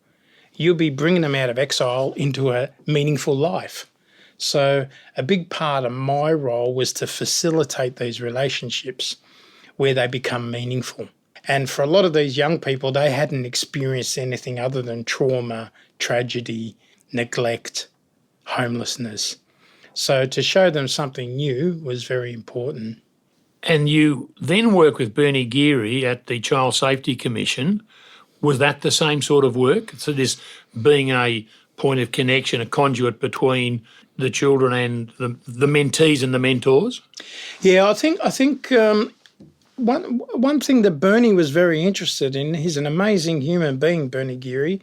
You'll be bringing them out of exile into a meaningful life. So a big part of my role was to facilitate these relationships where they become meaningful. And for a lot of these young people, they hadn't experienced anything other than trauma, tragedy, neglect, homelessness. So to show them something new was very important. And you then work with Bernie Geary at the Child Safety Commission. Was that the same sort of work? So this being a point of connection, a conduit between the children and the mentees and the mentors? Yeah, I think one thing that Bernie was very interested in, he's an amazing human being, Bernie Geary.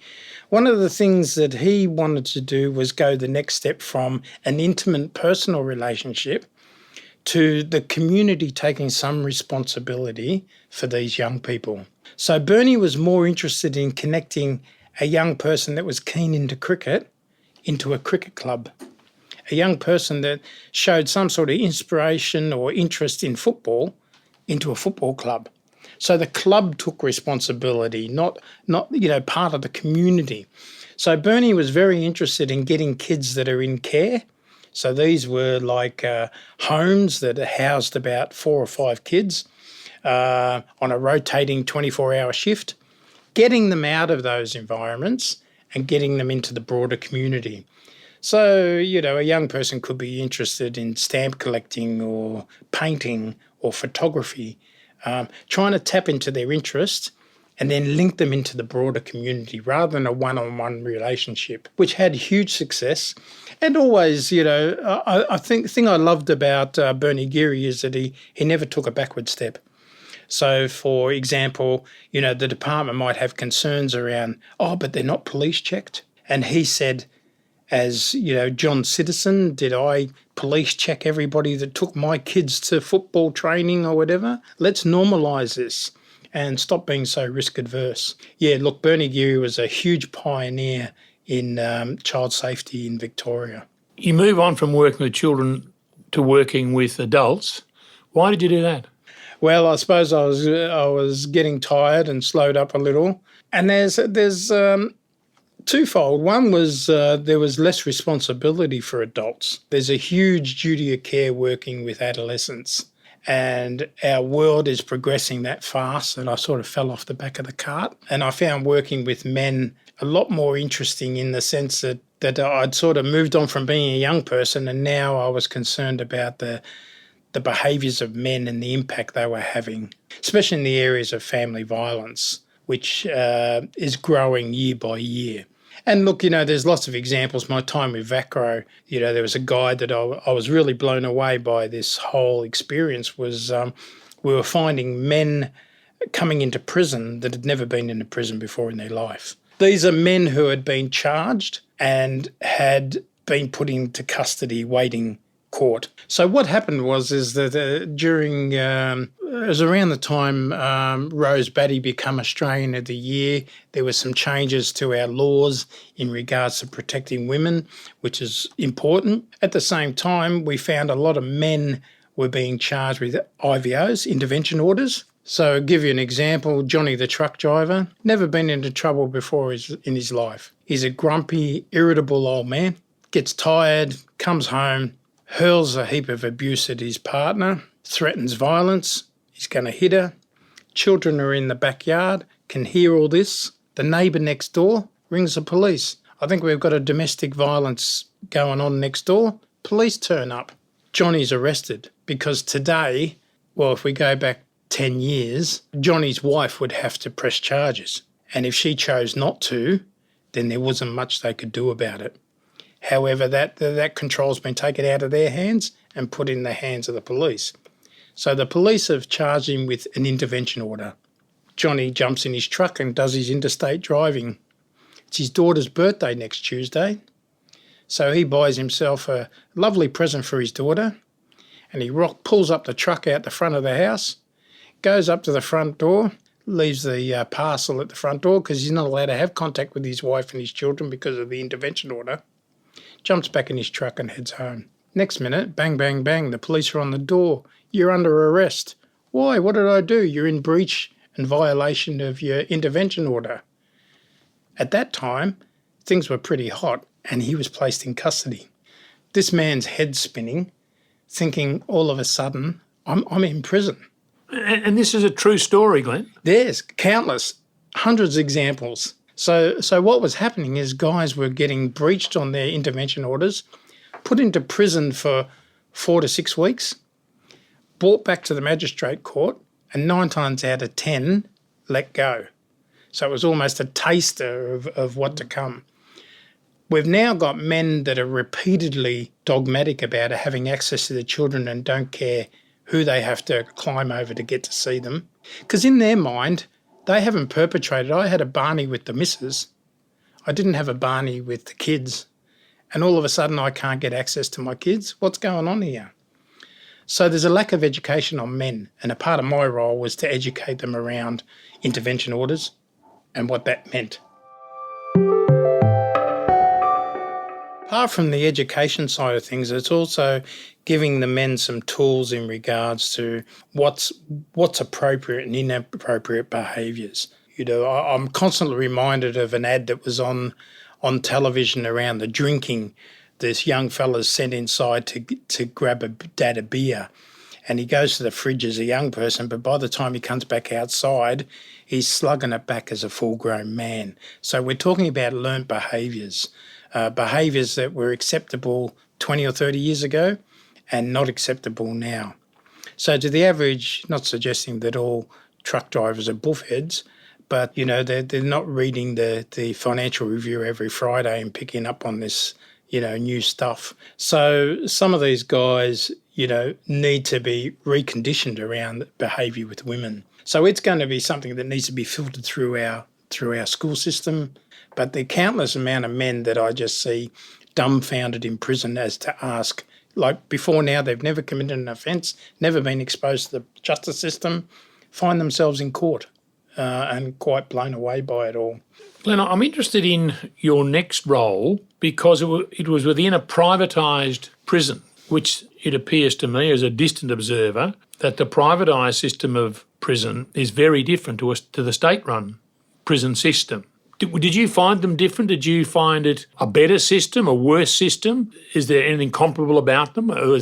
One of the things that he wanted to do was go the next step from an intimate personal relationship to the community taking some responsibility for these young people. So Bernie was more interested in connecting a young person that was keen into cricket into a cricket club, a young person that showed some sort of inspiration or interest in football into a football club. So the club took responsibility, not part of the community. So Bernie was very interested in getting kids that are in care. So these were like homes that housed about 4 or 5 kids on a rotating 24-hour shift, getting them out of those environments and getting them into the broader community. So, a young person could be interested in stamp collecting or painting or photography, trying to tap into their interest and then link them into the broader community rather than a one-on-one relationship, which had huge success. And always, I think the thing I loved about Bernie Geary is that he never took a backward step. So, for example, the department might have concerns around, but they're not police checked. And he said, as, John Citizen, did I police check everybody that took my kids to football training or whatever? Let's normalise this and stop being so risk adverse. Yeah, look, Bernie Geary was a huge pioneer in child safety in Victoria. You move on from working with children to working with adults. Why did you do that? Well, I suppose I was getting tired and slowed up a little. And there's twofold. One was there was less responsibility for adults. There's a huge duty of care working with adolescents, and our world is progressing that fast, and I sort of fell off the back of the cart. And I found working with men a lot more interesting in the sense that I'd sort of moved on from being a young person, and now I was concerned about the behaviours of men and the impact they were having, especially in the areas of family violence, which is growing year by year. And look, there's lots of examples. My time with VACRO, there was a guy that I was really blown away by this whole experience was we were finding men coming into prison that had never been in a prison before in their life. These are men who had been charged and had been put into custody waiting court. So what happened was that during it was around the time Rose Batty became Australian of the Year, there were some changes to our laws in regards to protecting women, which is important. At the same time, we found a lot of men were being charged with IVOs, intervention orders. So I'll give you an example. Johnny the truck driver, never been into trouble before in his life. He's a grumpy, irritable old man, gets tired, comes home, hurls a heap of abuse at his partner, threatens violence, he's going to hit her. Children are in the backyard, can hear all this. The neighbour next door rings the police. I think we've got a domestic violence going on next door. Police turn up. Johnny's arrested because today, if we go back 10 years, Johnny's wife would have to press charges. And if she chose not to, then there wasn't much they could do about it. However, that control's been taken out of their hands and put in the hands of the police. So the police have charged him with an intervention order. Johnny jumps in his truck and does his interstate driving. It's his daughter's birthday next Tuesday. So he buys himself a lovely present for his daughter and he pulls up the truck out the front of the house, goes up to the front door, leaves the parcel at the front door because he's not allowed to have contact with his wife and his children because of the intervention order. Jumps back in his truck and heads home. Next minute, bang, bang, bang, the police are on the door. You're under arrest. Why? What did I do? You're in breach and violation of your intervention order. At that time, things were pretty hot and he was placed in custody. This man's head spinning, thinking all of a sudden, I'm in prison. And this is a true story, Glenn? There's countless, hundreds of examples. So what was happening is guys were getting breached on their intervention orders, put into prison for 4 to 6 weeks, brought back to the magistrate court, and 9 times out of 10 let go. So it was almost a taster of what to come. We've now got men that are repeatedly dogmatic about having access to their children and don't care who they have to climb over to get to see them. Because in their mind, they haven't perpetrated. I had a Barney with the missus. I didn't have a Barney with the kids. And all of a sudden I can't get access to my kids. What's going on here? So there's a lack of education on men. And a part of my role was to educate them around intervention orders and what that meant. apart from the education side of things, it's also giving the men some tools in regards to what's appropriate and inappropriate behaviours. I'm constantly reminded of an ad that was on television around the drinking. This young fella's sent inside to grab a dad a beer, and he goes to the fridge as a young person, but by the time he comes back outside, he's slugging it back as a full-grown man. So we're talking about learnt behaviours, behaviours that were acceptable 20 or 30 years ago and not acceptable now. So to the average, not suggesting that all truck drivers are buffheads, but, they're not reading the Financial Review every Friday and picking up on this, new stuff. So some of these guys, need to be reconditioned around behaviour with women. So it's going to be something that needs to be filtered through our school system. But the countless amount of men that I just see dumbfounded in prison as to ask, like before now, they've never committed an offence, never been exposed to the justice system, find themselves in court and quite blown away by it all. Glenn, I'm interested in your next role because it was within a privatised prison, which it appears to me as a distant observer that the privatised system of prison is very different to the state-run prison system. Did you find them different? Did you find it a better system, a worse system? Is there anything comparable about them? Or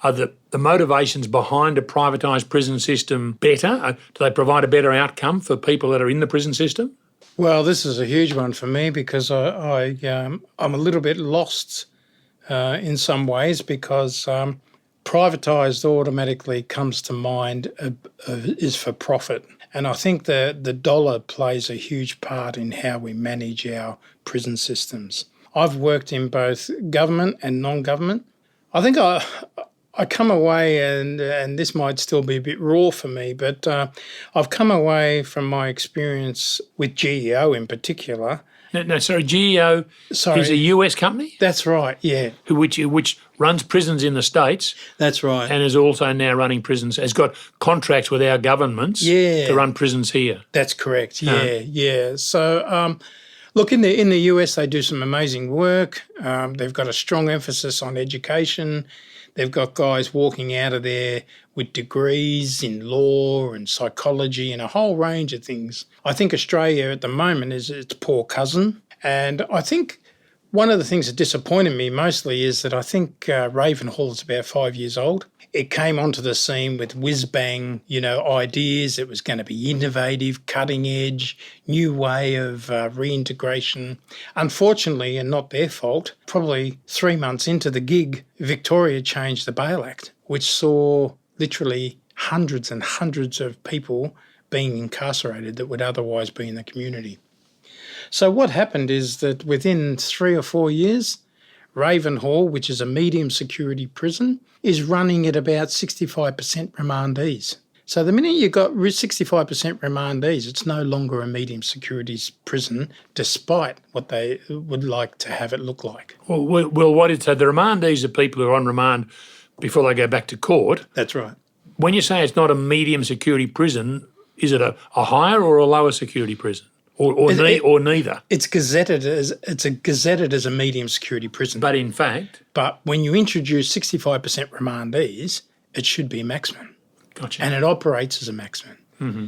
are the motivations behind a privatised prison system better? Do they provide a better outcome for people that are in the prison system? Well, this is a huge one for me because I'm a little bit lost in some ways because privatised automatically comes to mind is for profit. And I think the dollar plays a huge part in how we manage our prison systems. I've worked in both government and non-government. I think I come away, and this might still be a bit raw for me, but I've come away from my experience with GEO in particular. GEO is a US company? That's right, yeah. Which runs prisons in the States. That's right. And is also now running prisons, has got contracts with our governments to run prisons here. That's correct, yeah. So, look, in the US, they do some amazing work. They've got a strong emphasis on education. They've got guys walking out of there with degrees in law and psychology and a whole range of things. I think Australia at the moment is its poor cousin. And I think one of the things that disappointed me mostly is that I think Ravenhall is about 5 years old. It came onto the scene with whiz-bang, ideas. It was going to be innovative, cutting edge, new way of reintegration. Unfortunately, and not their fault, probably 3 months into the gig, Victoria changed the Bail Act, which saw literally hundreds and hundreds of people being incarcerated that would otherwise be in the community. So what happened is that within 3 or 4 years, Ravenhall, which is a medium security prison, is running at about 65% remandees. So the minute you've got 65% remandees, it's no longer a medium security prison, despite what they would like to have it look like. Well, what is so the remandees are people who are on remand before they go back to court. That's right. When you say it's not a medium security prison, is it a higher or a lower security prison? Or neither. It's gazetted as a medium security prison. But when you introduce 65% remandees, it should be a maximum. Gotcha. And it operates as a maximum. Mm-hmm.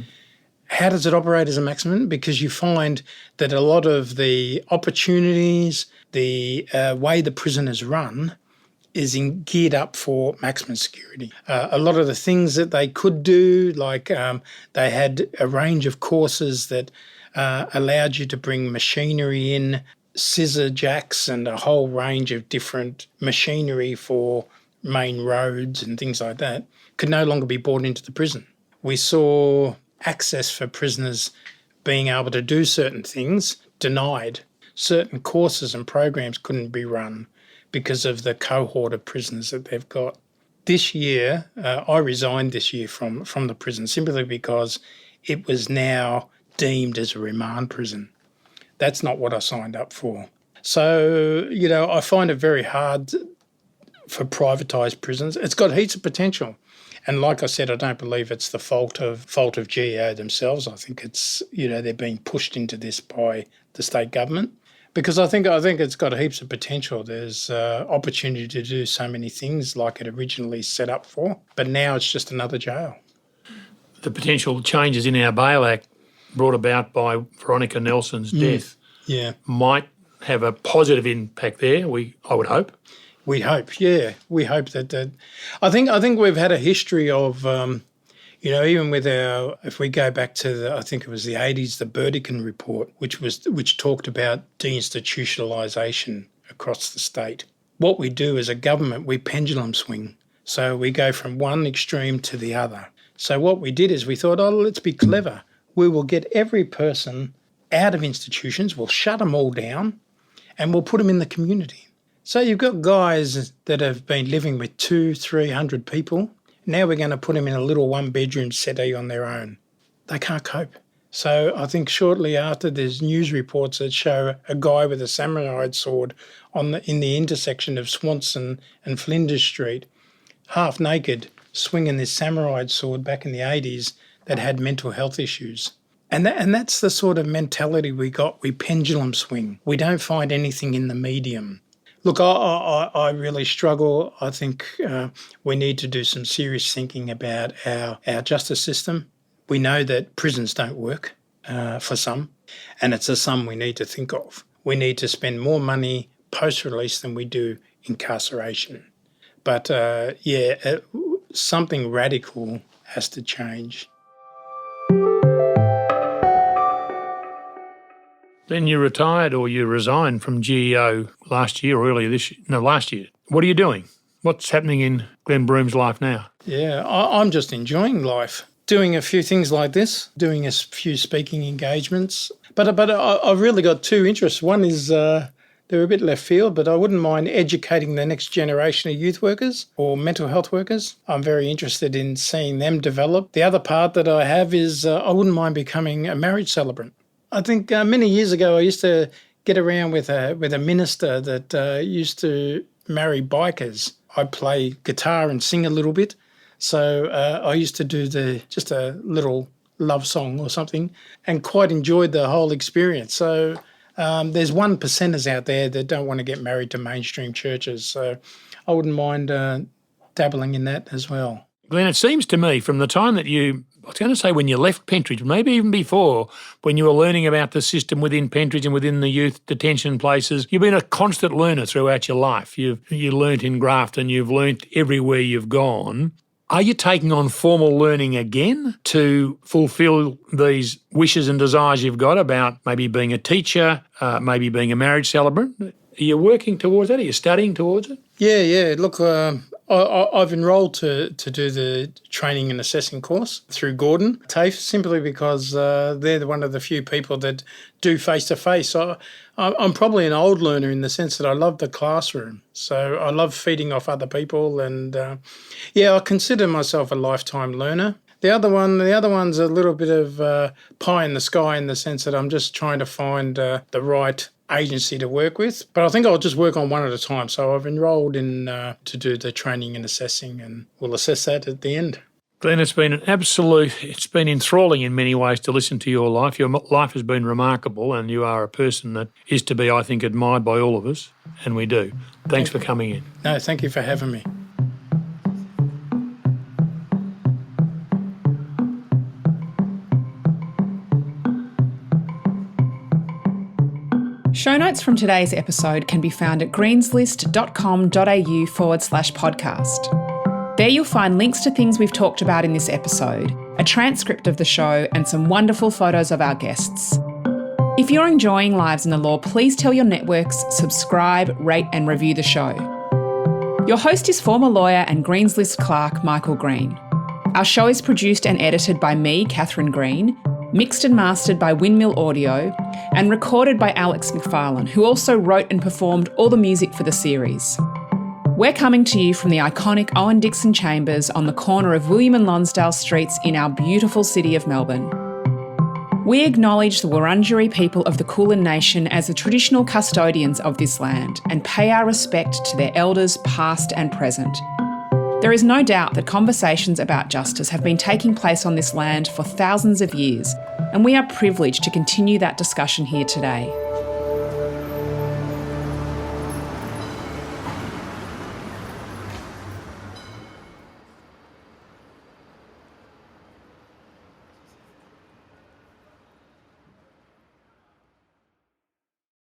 How does it operate as a maximum? Because you find that a lot of the opportunities, the way the prison is run is geared up for maximum security. A lot of the things that they could do, like they had a range of courses that allowed you to bring machinery in, scissor jacks and a whole range of different machinery for main roads and things like that, could no longer be brought into the prison. We saw access for prisoners being able to do certain things denied. Certain courses and programs couldn't be run because of the cohort of prisoners that they've got. This year, I resigned this year from the prison simply because it was now deemed as a remand prison. That's not what I signed up for. So, I find it very hard for privatised prisons. It's got heaps of potential. And like I said, I don't believe it's the fault of GEO themselves. I think it's, they're being pushed into this by the state government. because I think it's got heaps of potential. There's opportunity to do so many things like it originally set up for, but now it's just another jail. The potential changes in our Bail Act brought about by Veronica Nelson's death might have a positive impact there, I would hope. We hope, yeah. We hope that I think we've had a history of, even with if we go back to I think it was the 80s, the Burdekin report, which talked about deinstitutionalisation across the state. What we do as a government, we pendulum swing. So we go from one extreme to the other. So what we did is we thought, let's be clever. We will get every person out of institutions, we'll shut them all down, and we'll put them in the community. So you've got guys that have been living with 200-300 people. Now we're going to put them in a little one-bedroom settee on their own. They can't cope. So I think shortly after, there's news reports that show a guy with a samurai sword in the intersection of Swanson and Flinders Street, half naked, swinging this samurai sword back in the 80s that had mental health issues. And that's the sort of mentality we got. We pendulum swing. We don't find anything in the medium. Look, I really struggle. I think we need to do some serious thinking about our justice system. We know that prisons don't work for some, and it's a sum we need to think of. We need to spend more money post-release than we do incarceration. But something radical has to change. Then you retired or you resigned from GEO last year or earlier this year. No, last year. What are you doing? What's happening in Glenn Broome's life now? Yeah, I'm just enjoying life. Doing a few things like this, doing a few speaking engagements. But I've really got two interests. One is they're a bit left field, but I wouldn't mind educating the next generation of youth workers or mental health workers. I'm very interested in seeing them develop. The other part that I have is I wouldn't mind becoming a marriage celebrant. I think many years ago I used to get around with a minister that used to marry bikers. I'd play guitar and sing a little bit. So I used to do just a little love song or something and quite enjoyed the whole experience. So there's 1%ers out there that don't want to get married to mainstream churches. So I wouldn't mind dabbling in that as well. Glenn, it seems to me from the time that I was going to say when you left Pentridge, maybe even before, when you were learning about the system within Pentridge and within the youth detention places, you've been a constant learner throughout your life. You learnt in Grafton, you've learnt everywhere you've gone. Are you taking on formal learning again to fulfil these wishes and desires you've got about maybe being a teacher, maybe being a marriage celebrant? Are you working towards that? Are you studying towards it? Yeah. Look, I've enrolled to do the training and assessing course through Gordon TAFE simply because they're one of the few people that do face-to-face. So I'm probably an old learner in the sense that I love the classroom. So I love feeding off other people and, I consider myself a lifetime learner. The other one's a little bit of pie in the sky in the sense that I'm just trying to find the right agency to work with, but I think I'll just work on one at a time. So I've enrolled in to do the training and assessing, and we'll assess that at the end. Glenn, it's been enthralling in many ways to listen to your life. Your life has been remarkable, and you are a person that is to be, I think, admired by all of us, and we do. Thanks for coming in. No, thank you for having me. Show notes from today's episode can be found at greenslist.com.au/podcast. There you'll find links to things we've talked about in this episode, a transcript of the show, and some wonderful photos of our guests. If you're enjoying Lives in the Law, please tell your networks, subscribe, rate and review the show. Your host is former lawyer and Greens List clerk Michael Green. Our show is produced and edited by me, Catherine Green, mixed and mastered by Windmill Audio, and recorded by Alex McFarlane, who also wrote and performed all the music for the series. We're coming to you from the iconic Owen Dixon Chambers on the corner of William and Lonsdale Streets in our beautiful city of Melbourne. We acknowledge the Wurundjeri people of the Kulin Nation as the traditional custodians of this land and pay our respect to their elders past and present. There is no doubt that conversations about justice have been taking place on this land for thousands of years, and we are privileged to continue that discussion here today.